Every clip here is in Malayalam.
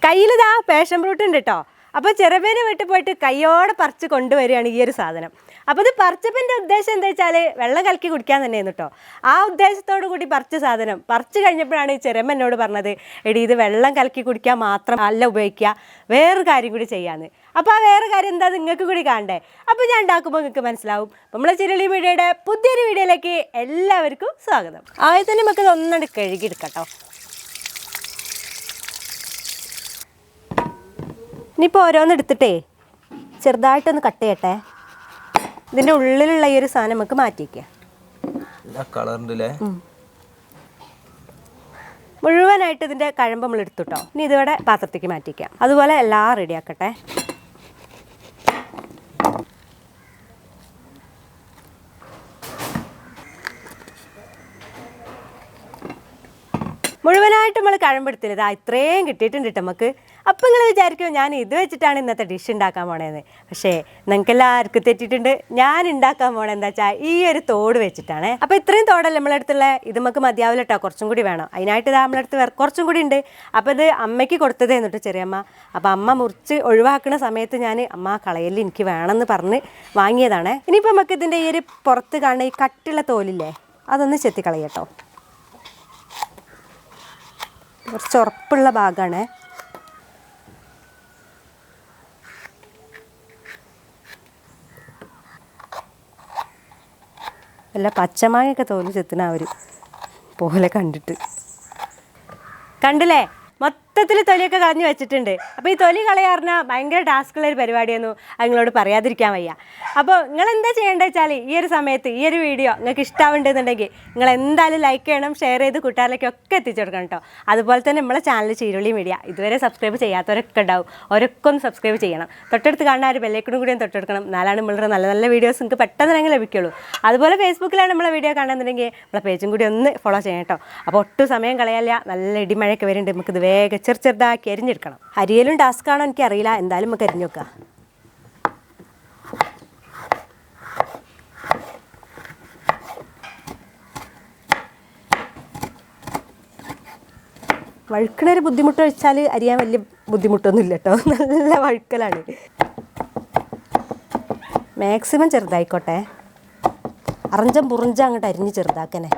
കയ്യിലിതാ പാഷൻ ഫ്രൂട്ട് ഉണ്ട് കേട്ടോ. അപ്പോൾ ചെറുപേര് വീട്ടിൽ പോയിട്ട് കയ്യോടെ പറിച്ച് കൊണ്ടുവരികയാണ് ഈ ഒരു സാധനം. അപ്പോൾ ഇത് പറിച്ചപ്പോൾ എൻ്റെ ഉദ്ദേശം എന്താ വെച്ചാൽ വെള്ളം കലക്കി കുടിക്കാൻ തന്നെയായിരുന്നു കേട്ടോ. ആ ഉദ്ദേശത്തോടു കൂടി പറിച്ച സാധനം പറിച്ച് കഴിഞ്ഞപ്പോഴാണ് ചെറുമ്മ എന്നോട് പറഞ്ഞത്, എടി ഇത് വെള്ളം കലക്കി കുടിക്കാൻ മാത്രം അല്ല ഉപയോഗിക്കുക, വേറൊരു കാര്യം കൂടി ചെയ്യാമെന്ന്. അപ്പോൾ ആ വേറെ കാര്യം എന്താ നിങ്ങൾക്ക് കൂടി കാണണ്ടേ? അപ്പോൾ ഞാൻ ഉണ്ടാക്കുമ്പോൾ നിങ്ങൾക്ക് മനസ്സിലാവും. നമ്മളെ ചിരളി മീഡിയയുടെ പുതിയൊരു വീഡിയോയിലേക്ക് എല്ലാവർക്കും സ്വാഗതം. ആദ്യം തന്നെ നമുക്ക് ഇതൊന്നും കഴുകിയെടുക്കാം കേട്ടോ. ഇനിയിപ്പോൾ ഓരോന്ന് എടുത്തിട്ടേ ചെറുതായിട്ടൊന്ന് കട്ട് ചെയ്യട്ടെ. ഇതിൻ്റെ ഉള്ളിലുള്ള ഈ ഒരു സാധനം നമുക്ക് മാറ്റിവെക്കാം. മുഴുവനായിട്ട് ഇതിൻ്റെ കഴമ്പ് നമ്മൾ എടുത്തുട്ടോ. ഇനി ഇതിവിടെ പാത്രത്തേക്ക് മാറ്റിവെക്കാം. അതുപോലെ എല്ലാം റെഡിയാക്കട്ടെ. മുഴുവനായിട്ട് നമ്മൾ കഴമ്പെടുത്തില്ല. ഇതാ ഇത്രയും കിട്ടിയിട്ടുണ്ട് കേട്ടോ നമുക്ക്. അപ്പം നിങ്ങൾ വിചാരിക്കും ഞാൻ ഇത് വെച്ചിട്ടാണ് ഇന്നത്തെ ഡിഷ് ഉണ്ടാക്കാൻ പോണേന്ന്. പക്ഷേ നിങ്ങൾക്ക് എല്ലാവർക്കും തെറ്റിയിട്ടുണ്ട്. ഞാൻ ഉണ്ടാക്കാൻ പോണത് എന്താ വെച്ചാൽ ഈ ഒരു തോട് വെച്ചിട്ടാണ്. അപ്പോൾ ഇത്രയും തോടല്ലേ നമ്മളടുത്തുള്ള, ഇത് നമുക്ക് മതിയാവില്ല കേട്ടോ, കുറച്ചും കൂടി വേണം. അതിനായിട്ട് ഇതാ നമ്മളടുത്ത് കുറച്ചും കൂടി ഉണ്ട്. അപ്പോൾ ഇത് അമ്മയ്ക്ക് കൊടുത്തതേ എന്നിട്ട് ചെറിയമ്മ. അപ്പോൾ അമ്മ മുറിച്ച് ഒഴിവാക്കുന്ന സമയത്ത് ഞാൻ അമ്മ കളയല് എനിക്ക് വേണമെന്ന് പറഞ്ഞ് വാങ്ങിയതാണ്. ഇനിയിപ്പോൾ നമുക്ക് ഇതിൻ്റെ ഈ ഒരു പുറത്ത് കാണുന്ന ഈ കട്ടുള്ള തോലില്ലേ, അതൊന്ന് ചെത്തി കളയട്ടോ. കുറച്ച് ഉറപ്പുള്ള ഭാഗമാണ്. അല്ല പച്ചമാങ്ങയൊക്കെ തോല് ചെത്തുന്ന ആ ഒരു പോലെ കണ്ടില്ലേ? മൊത്തത്തിൽ തൊലിയൊക്കെ കളഞ്ഞ് വെച്ചിട്ടുണ്ട്. അപ്പോൾ ഈ തൊലി കളയാറിഞ്ഞാൽ ഭയങ്കര ടാസ്ക്കുള്ള ഒരു പരിപാടിയൊന്നും നിങ്ങളോട് പറയാതിരിക്കാൻ വയ്യ. അപ്പോൾ നിങ്ങൾ എന്താ ചെയ്യേണ്ടത് വെച്ചാൽ ഈ ഒരു സമയത്ത് ഈ ഒരു വീഡിയോ നിങ്ങൾക്ക് ഇഷ്ടമുണ്ടെന്നുണ്ടെങ്കിൽ നിങ്ങൾ എന്തായാലും ലൈക്ക് ചെയ്യണം, ഷെയർ ചെയ്ത് കൂട്ടുകാരിലേക്കൊക്കെ എത്തിച്ചു കൊടുക്കണം കേട്ടോ. അതുപോലെ തന്നെ നമ്മളെ ചാനൽ ചീരുള്ളി മീഡിയ ഇതുവരെ സബ്സ്ക്രൈബ് ചെയ്യാത്തവരൊക്കെ ഉണ്ടാവും. അവരൊക്കെ ഒന്ന് സബ്സ്ക്രൈബ് ചെയ്യണം. തൊട്ടടുത്ത് കാണുന്ന ഒരു ബെല്ലൈക്കണും കൂടി തൊട്ടെടുക്കണം. എന്നാലാണ് നമ്മളുടെ നല്ല നല്ല വീഡിയോസ് നിങ്ങൾക്ക് പെട്ടെന്ന് തന്നെ ലഭിക്കുള്ളൂ. അതുപോലെ ഫേസ്ബുക്കിലാണ് നമ്മളെ വീഡിയോ കാണുന്നുണ്ടെങ്കിൽ നമ്മളെ പേജും കൂടി ഒന്ന് ഫോളോ ചെയ്യണം കേട്ടോ. അപ്പോൾ ഒട്ടും സമയം കളയാല്ല. നല്ല ഇടിമഴയൊക്കെ വരുന്നുണ്ട്. നമുക്കിത് വേഗം ചെറുതാക്കി അരിഞ്ഞെടുക്കണം. അരിയലും ടാസ്ക്കാണോ എനിക്കറിയില്ല. എന്തായാലും നമുക്ക് അരിഞ്ഞു വെക്കാം. വഴുക്കണൊരു ബുദ്ധിമുട്ട് വെച്ചാൽ അരിയാൻ വലിയ ബുദ്ധിമുട്ടൊന്നും ഇല്ല കേട്ടോ. നല്ല വഴുക്കലാണ്. മാക്സിമം ചെറുതായിക്കോട്ടെ. അറഞ്ചം പുറഞ്ചം അങ്ങോട്ട് അരിഞ്ഞ് ചെറുതാക്കനെ.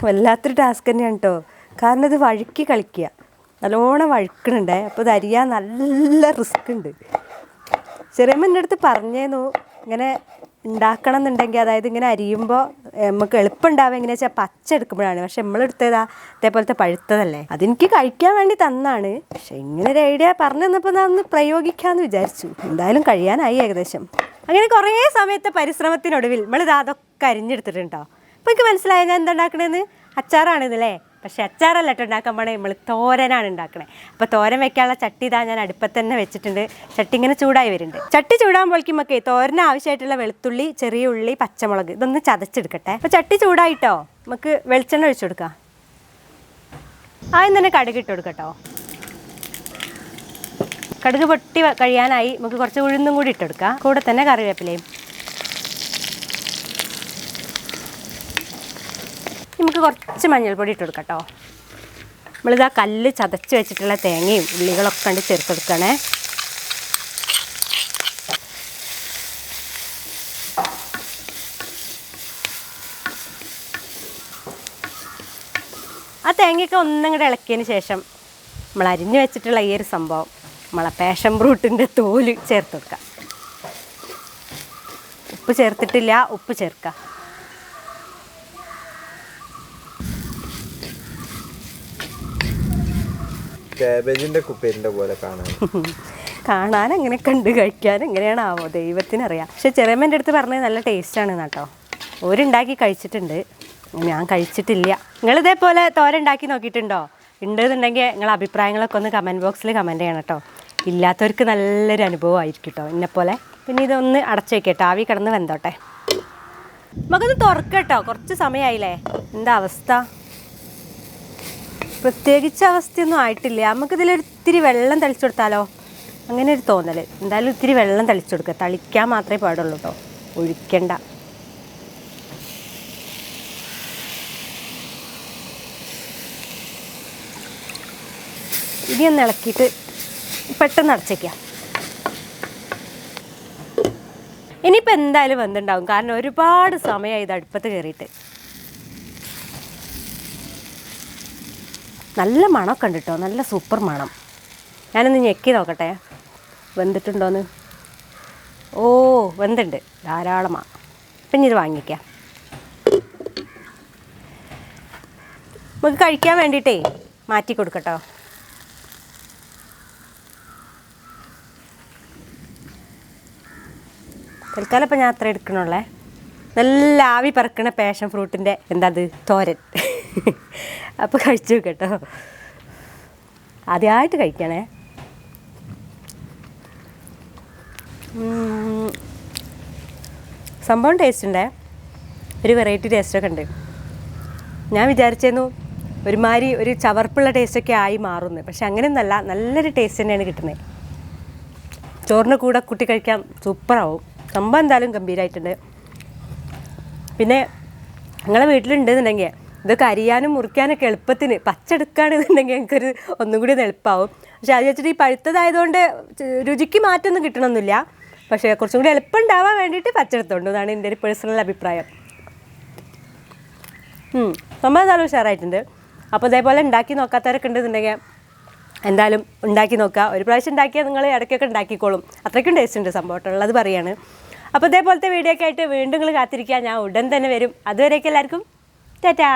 വല്ലാത്തൊരു ടാസ്ക് തന്നെയാണ് കേട്ടോ. കാരണം ഇത് വഴുക്കി കളിക്കുക, നല്ലോണം വഴുക്കണുണ്ടേ. അപ്പോൾ ഇത് അരിയാൻ നല്ല റിസ്ക് ഉണ്ട്. ചെറിയമ്മ എൻ്റെ അടുത്ത് പറഞ്ഞേന്നു ഇങ്ങനെ ഉണ്ടാക്കണം എന്നുണ്ടെങ്കിൽ, അതായത് ഇങ്ങനെ അരിയുമ്പോൾ നമുക്ക് എളുപ്പം ഉണ്ടാവുക എങ്ങനെയാ വെച്ചാൽ പച്ച എടുക്കുമ്പോഴാണ്. പക്ഷെ നമ്മളെടുത്തതാ ഇതേപോലത്തെ പഴുത്തതല്ലേ, അതെനിക്ക് കഴിക്കാൻ വേണ്ടി തന്നാണ്. പക്ഷെ ഇങ്ങനെ ഒരു ഐഡിയ പറഞ്ഞു തന്നപ്പോൾ ഞാൻ ഒന്ന് പ്രയോഗിക്കാമെന്ന് വിചാരിച്ചു. എന്തായാലും കഴിയാനായി ഏകദേശം. അങ്ങനെ കുറേ സമയത്തെ പരിശ്രമത്തിനൊടുവിൽ നമ്മളിത് അതൊക്കെ അരിഞ്ഞെടുത്തിട്ടുണ്ടോ. അപ്പോൾ എനിക്ക് മനസ്സിലായി ഞാൻ എന്താ ഉണ്ടാക്കണേന്ന്. അച്ചാറാണിതല്ലേ. പക്ഷേ അച്ചാറല്ല കേട്ടോ ഉണ്ടാക്കാൻ പോണേ, നമ്മൾ തോരനാണ് ഉണ്ടാക്കണേ. അപ്പോൾ തോരൻ വെക്കാനുള്ള ചട്ടി ഇതാ ഞാൻ അടുപ്പത്ത് തന്നെ വെച്ചിട്ടുണ്ട്. ചട്ടി ഇങ്ങനെ ചൂടായി വരുന്നുണ്ട്. ചട്ടി ചൂടാകുമ്പോഴേക്കും നമുക്ക് തോരന് ആവശ്യമായിട്ടുള്ള വെളുത്തുള്ളി, ചെറിയ ഉള്ളി, പച്ചമുളക് ഇതൊന്ന് ചതച്ചെടുക്കട്ടെ. അപ്പോൾ ചട്ടി ചൂടായിട്ടോ നമുക്ക് വെളിച്ചെണ്ണ ഒഴിച്ചു കൊടുക്കാം. ആദ്യം തന്നെ കടുക് ഇട്ട് കൊടുക്കട്ടോ. കടുക് പൊട്ടി കഴിയാനായി. നമുക്ക് കുറച്ച് ഉഴുന്നും കൂടി ഇട്ട് കൊടുക്കാം. കൂടെ തന്നെ കറിവേപ്പിലയും. നമുക്ക് കുറച്ച് മഞ്ഞൾപ്പൊടി ഇട്ട് കൊടുക്കാം കേട്ടോ. നമ്മളിതാ കല്ല് ചതച്ച് വെച്ചിട്ടുള്ള തേങ്ങയും ഉള്ളികളൊക്കെ കണ്ട് ചേർത്തെടുക്കണേ. ആ തേങ്ങയൊക്കെ ഒന്നും കൂടെ ഇളക്കിയതിന് ശേഷം നമ്മൾ അരിഞ്ഞു വെച്ചിട്ടുള്ള ഈ ഒരു സംഭവം, നമ്മളെ പാഷൻ ഫ്രൂട്ടിൻ്റെ തോല് ചേർത്ത് കൊടുക്കാം. ഉപ്പ് ചേർത്തിട്ടില്ല, ഉപ്പ് ചേർക്കുക. കാബേജിന്റെ കുപ്പേരിന്റെ പോലെ കാണാൻ അങ്ങനെ കണ്ട് കഴിക്കാൻ എങ്ങനെയാണാവോ ദൈവത്തിനറിയാം. പക്ഷെ ചെറിയമ്മേൻ്റെ അടുത്ത് പറഞ്ഞത് നല്ല ടേസ്റ്റാണ് കേട്ടോ. ഓരുണ്ടാക്കി കഴിച്ചിട്ടുണ്ട്, ഞാൻ കഴിച്ചിട്ടില്ല. നിങ്ങളിതേപോലെ തോരനുണ്ടാക്കി നോക്കിയിട്ടുണ്ടോ? ഉണ്ടെന്നുണ്ടെങ്കിൽ നിങ്ങളെ അഭിപ്രായങ്ങളൊക്കെ ഒന്ന് കമൻറ്റ് ബോക്സിൽ കമൻറ്റ് ചെയ്യണം കേട്ടോ. ഇല്ലാത്തവർക്ക് നല്ലൊരു അനുഭവമായിരിക്കും കേട്ടോ എന്നെപ്പോലെ. പിന്നെ ഇതൊന്ന് അടച്ചു വെക്കട്ടോ, ആവി കിടന്ന് വെന്തോട്ടെ. നമുക്കത് തുറക്കട്ടോ, കുറച്ച് സമയമായില്ലേ. എന്താ അവസ്ഥ? പ്രത്യേകിച്ച് അവസ്ഥയൊന്നും ആയിട്ടില്ല. നമുക്കിതിലൊരിത്തിരി വെള്ളം തളിച്ചു കൊടുത്താലോ, അങ്ങനെ ഒരു തോന്നൽ. എന്തായാലും ഇത്തിരി വെള്ളം തളിച്ചു കൊടുക്കുക. തളിക്കാൻ മാത്രമേ പാടുള്ളൂ കേട്ടോ, ഒഴിക്കണ്ട. ഇനി ഒന്ന് ഇളക്കിയിട്ട് പെട്ടെന്ന് അടച്ചേക്കാം. ഇനിയിപ്പോൾ എന്തായാലും വെന്തുണ്ടാവും, കാരണം ഒരുപാട് സമയമായി ഇത് അടുപ്പത്ത് കയറിയിട്ട്. നല്ല മണമൊക്കെ ഉണ്ട് കേട്ടോ, നല്ല സൂപ്പർ മണം. ഞാനൊന്ന് ഞെക്കി നോക്കട്ടെ വെന്തിട്ടുണ്ടോയെന്ന്. ഓ വെന്തുണ്ട് ധാരാളമാണ്. അപ്പം ഇനി ഇത് വാങ്ങിക്കാം. നമുക്ക് കഴിക്കാൻ വേണ്ടിയിട്ടേ മാറ്റി കൊടുക്കട്ടോ. തൽക്കാലം ഇപ്പം ഞാൻ അത്ര എടുക്കണുള്ളേ. നല്ല ആവി പറക്കണ പാഷൻ ഫ്രൂട്ടിൻ്റെ എന്താത് തോരൻ. അപ്പോൾ കഴിച്ചു കേട്ടോ. ആദ്യമായിട്ട് കഴിക്കണേ. സംഭവം ടേസ്റ്റ് ഉണ്ടേ, ഒരു വെറൈറ്റി ടേസ്റ്റൊക്കെ ഉണ്ട്. ഞാൻ വിചാരിച്ചിരുന്നു ഒരുമാതിരി ഒരു ചവർപ്പുള്ള ടേസ്റ്റൊക്കെ ആയി മാറുന്നു, പക്ഷെ അങ്ങനെയൊന്നല്ല, നല്ലൊരു ടേസ്റ്റ് തന്നെയാണ് കിട്ടുന്നത്. ചോറിന് കൂടെ കൂട്ടി കഴിക്കാൻ സൂപ്പറാവും. സംഭവം എന്തായാലും ഗംഭീരമായിട്ടുണ്ട്. പിന്നെ നിങ്ങളെ വീട്ടിലുണ്ടെന്നുണ്ടെങ്കിൽ ഇതൊക്കെ അരിയാനും മുറിക്കാനൊക്കെ എളുപ്പത്തിന് പച്ചെടുക്കുകയാണെന്നുണ്ടെങ്കിൽ ഞങ്ങൾക്കൊരു ഒന്നും കൂടി ഒന്ന് എളുപ്പമാവും. പക്ഷെ അത് വെച്ചിട്ട് ഈ പഴുത്തതായതുകൊണ്ട് രുചിക്ക് മാറ്റമൊന്നും കിട്ടണമെന്നില്ല, പക്ഷേ കുറച്ചും കൂടി എളുപ്പം ഉണ്ടാവാൻ വേണ്ടിയിട്ട് പച്ചെടുത്തോണ്ട്. അതാണ് എൻ്റെ ഒരു പേഴ്സണൽ അഭിപ്രായം. സംഭവം എന്തായാലും ഉഷാറായിട്ടുണ്ട്. അപ്പോൾ ഇതേപോലെ ഉണ്ടാക്കി നോക്കാത്തവരൊക്കെ ഉണ്ടെന്നുണ്ടെങ്കിൽ എന്തായാലും ഉണ്ടാക്കി നോക്കുക. ഒരു പ്രാവശ്യം ഉണ്ടാക്കിയാൽ നിങ്ങൾ ഇടയ്ക്കൊക്കെ ഉണ്ടാക്കിക്കോളും. അത്രയ്ക്കും ടേസ്റ്റ് ഉണ്ട് സംഭവം ഉള്ളത് പറയാണ്. അപ്പോൾ ഇതേപോലത്തെ വീഡിയോ ഒക്കെ ആയിട്ട് വീണ്ടും നിങ്ങൾ കാത്തിരിക്കുക. ഞാൻ ഉടൻ തന്നെ വരും. അതുവരേക്കും എല്ലാവർക്കും ടാറ്റാ.